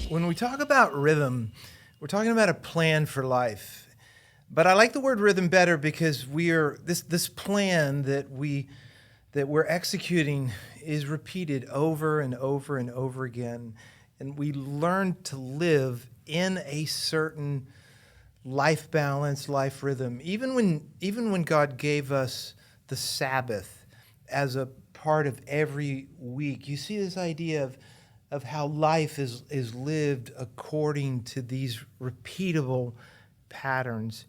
When we talk about rhythm, we're talking about a plan for life. But I like the word rhythm better because this plan that we're executing is repeated over and over and over again, and we learn to live in a certain life balance, life rhythm. Even when God gave us the Sabbath as a part of every week, you see this idea of how life is lived according to these repeatable patterns.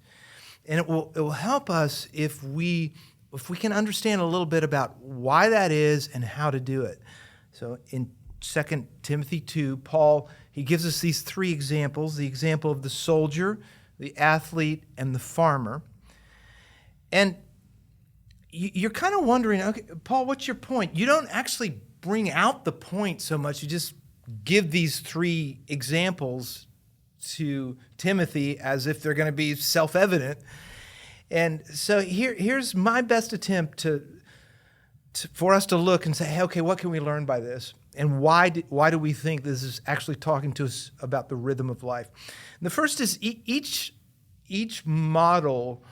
And it will help us if we can understand a little bit about why that is and how to do it. So in 2 Timothy 2, Paul, he gives us these three examples: the example of the soldier, the athlete, and the farmer. And you're kind of wondering, okay, Paul, what's your point? You don't actually bring out the point so much. You just give these three examples to Timothy as if they're going to be self-evident. And so here's my best attempt for us to look and say, hey, okay, what can we learn by this? And why do we think this is actually talking to us about the rhythm of life? And the first is each model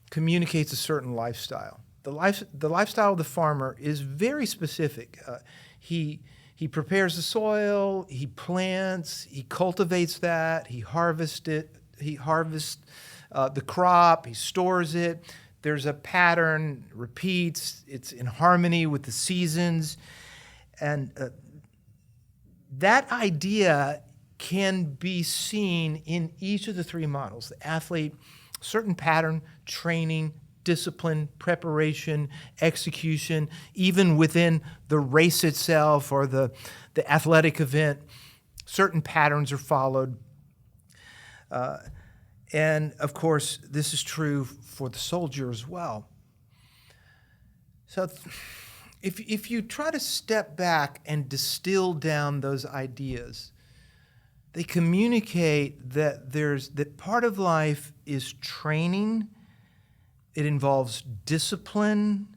communicates a certain lifestyle. The lifestyle of the farmer is very specific. He prepares the soil, he plants, he cultivates that, he harvests the crop, he stores it. There's a pattern, repeats, it's in harmony with the seasons. And that idea can be seen in each of the three models. The athlete, certain pattern, training, discipline, preparation, execution, even within the race itself or the athletic event, certain patterns are followed. And of course, this is true for the soldier as well. So if you try to step back and distill down those ideas, they communicate that part of life is training. It involves discipline.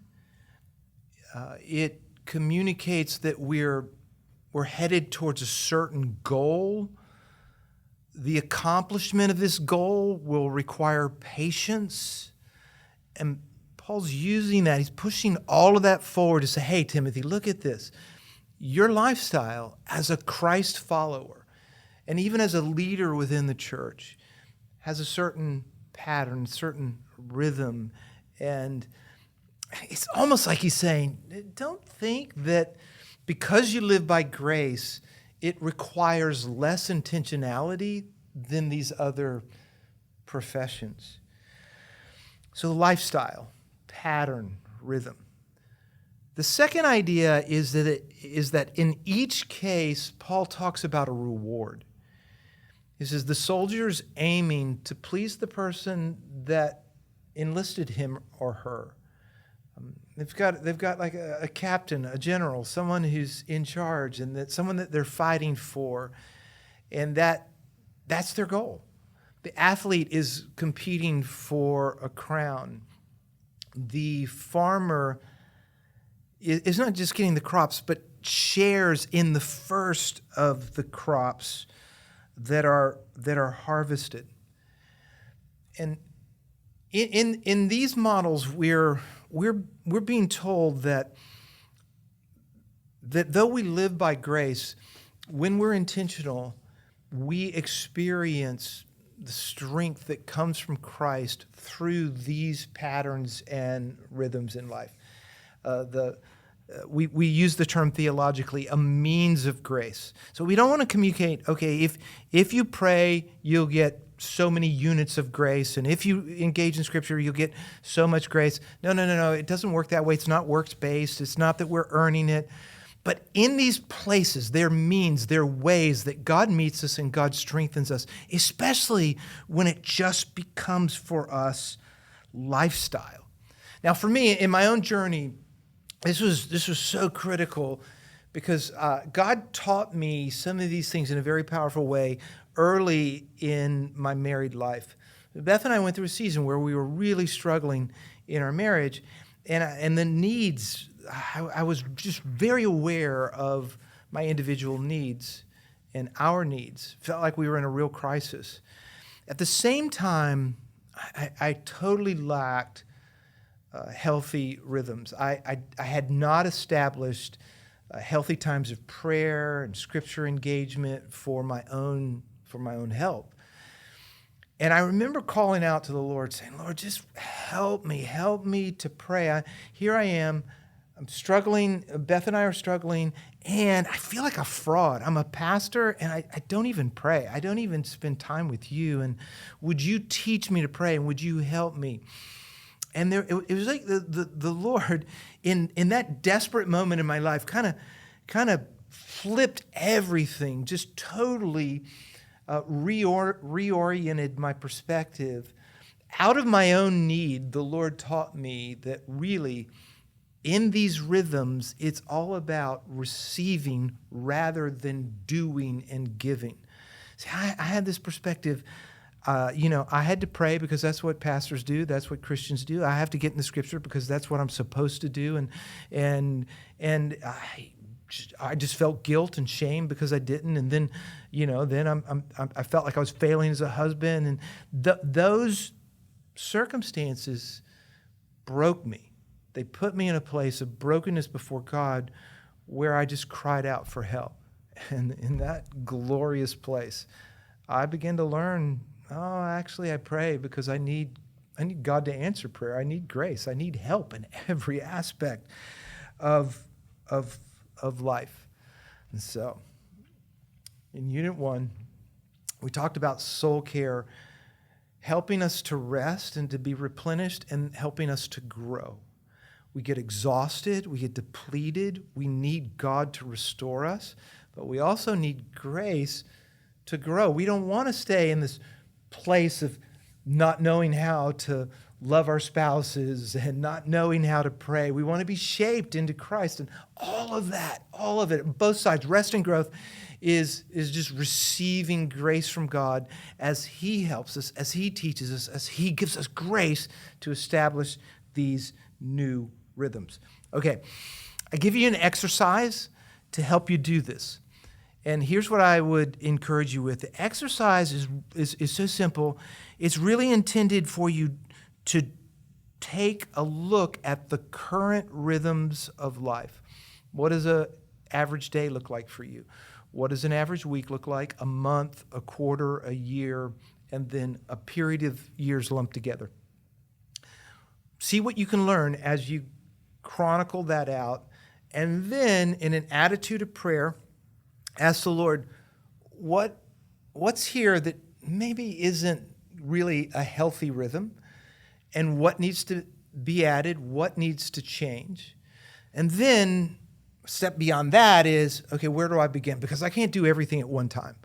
It communicates that we're headed towards a certain goal. The accomplishment of this goal will require patience. And Paul's using that. He's pushing all of that forward to say, hey, Timothy, look at this. Your lifestyle as a Christ follower, and even as a leader within the church, has a certain pattern, certain rhythm. And it's almost like he's saying, don't think that because you live by grace, it requires less intentionality than these other professions. So lifestyle, pattern, rhythm. The second idea is that in each case, Paul talks about a reward. He says the soldier's aiming to please the person that enlisted him or her. They've got like a captain, a general, someone who's in charge, and that someone that they're fighting for, and that's their goal. The athlete is competing for a crown. The farmer is not just getting the crops, but shares in the first of the crops that are harvested. And in these models, we're being told that though we live by grace, when we're intentional, we experience the strength that comes from Christ through these patterns and rhythms in life. We use the term theologically, a means of grace. So we don't want to communicate, okay, if you pray, you'll get so many units of grace, and if you engage in Scripture, you'll get so much grace. No. It doesn't work that way. It's not works-based. It's not that we're earning it. But in these places, there are ways that God meets us and God strengthens us, especially when it just becomes for us lifestyle. Now, for me, in my own journey, this was so critical because God taught me some of these things in a very powerful way early in my married life. Beth and I went through a season where we were really struggling in our marriage, and the needs, I was just very aware of my individual needs. and our needs. Felt like we were in a real crisis. At the same time, I totally lacked healthy rhythms. I had not established healthy times of prayer and scripture engagement for my own help. And I remember calling out to the Lord, saying, Lord, just help me to pray. Here I am. I'm struggling. Beth and I are struggling, and I feel like a fraud. I'm a pastor, and I don't even pray. I don't even spend time with you. And would you teach me to pray, and would you help me? And it was like the Lord, in that desperate moment in my life, kind of flipped everything, just totally reoriented my perspective. Out of my own need, the Lord taught me that really, in these rhythms, it's all about receiving rather than doing and giving. See, I had this perspective. I had to pray because that's what pastors do. That's what Christians do. I have to get in the scripture because that's what I'm supposed to do. And I just felt guilt and shame because I didn't. And then, I felt like I was failing as a husband. And those circumstances broke me. They put me in a place of brokenness before God where I just cried out for help. And in that glorious place, I began to learn, actually I pray because I need God to answer prayer. I need grace. I need help in every aspect of life. And so, in Unit 1, we talked about soul care, helping us to rest and to be replenished and helping us to grow. We get exhausted, we get depleted, we need God to restore us, but we also need grace to grow. We don't want to stay in this place of not knowing how to love our spouses and not knowing how to pray. We want to be shaped into Christ, and all of it, both sides, rest and growth is just receiving grace from God as He helps us, as He teaches us, as He gives us grace to establish these new rhythms. Okay, I give you an exercise to help you do this. And here's what I would encourage you with. The exercise is so simple. It's really intended for you to take a look at the current rhythms of life. What does an average day look like for you? What does an average week look like? A month, a quarter, a year, and then a period of years lumped together. See what you can learn as you chronicle that out. And then, in an attitude of prayer, ask the Lord, what's here that maybe isn't really a healthy rhythm, and what needs to be added, what needs to change. And then, a step beyond that is, okay, where do I begin? Because I can't do everything at one time.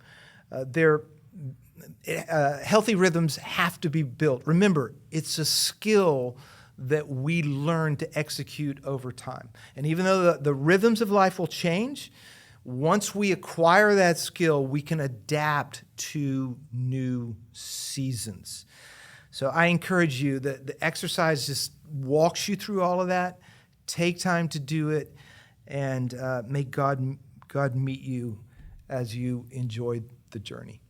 Healthy rhythms have to be built. Remember, it's a skill that we learn to execute over time. And even though the rhythms of life will change, once we acquire that skill, we can adapt to new seasons. So I encourage you that the exercise just walks you through all of that. Take time to do it, and may God meet you as you enjoy the journey.